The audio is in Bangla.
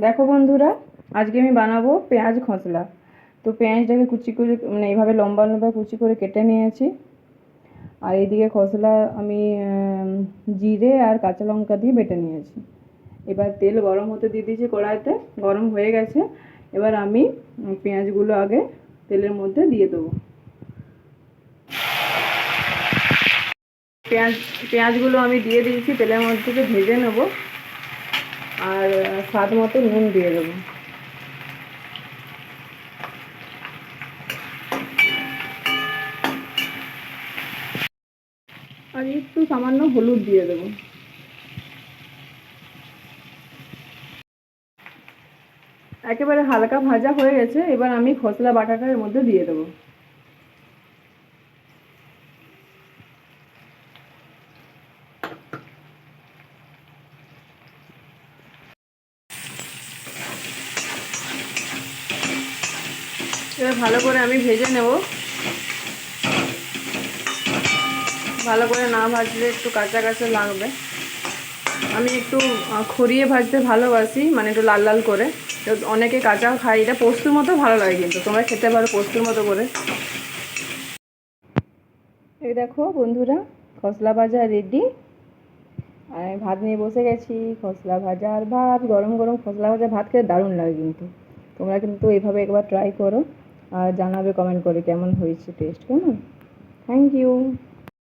দেখো বন্ধুরা, আজকে আমি বানাবো পেঁয়াজ খসলা। তো পেঁয়াজটাকে কুচি করে মানে এইভাবে লম্বা লম্বা কুচি করে কেটে নিয়েছি। আর এইদিকে খসলা আমি জিরে আর কাঁচা লঙ্কা দিয়ে বেটে নিয়েছি। এবার তেল গরম হতে দিয়ে দিয়েছি, কড়াইতে গরম হয়ে গেছে। এবার আমি পেঁয়াজগুলো আগে তেলের মধ্যে দিয়ে দেবো। পেঁয়াজগুলো আমি দিয়ে দিয়েছি, তেলের মধ্যে ভেজে নেবো। আর স্বাদ মতো নুন দিয়ে দেবো। আর একটু সামান্য হলুদ দিয়ে দেবো। একেবারে হালকা ভাজা হয়ে গেছে। এবার আমি খসলা বাটাটা এর মধ্যে দিয়ে দেবো। এবার ভালো করে আমি ভেজে নেব। ভালো করে না ভাজলে একটু কাঁচা কাঁচা লাগবে। আমি একটু খড়িয়ে ভাজতে ভালোবাসি, মানে একটু লাল লাল করে। তো অনেকে কাঁচা খায়, এটা পোস্তুর মতো ভালো লাগে, কিন্তু তোমরা খেতে পারো পোস্তুর মতো করে। এই দেখো বন্ধুরা, খসলা ভাজা রেডি। আর আমি ভাত নিয়ে বসে গেছি। খসলা ভাজা আর ভাত, গরম গরম খসলা ভাজা ভাত খেতে দারুণ লাগে কিন্তু। তোমরা কিন্তু এইভাবে একবার ট্রাই করো আর জানাবে কমেন্ট করে কেমন হয়েছে টেস্ট। কেমন? Thank you.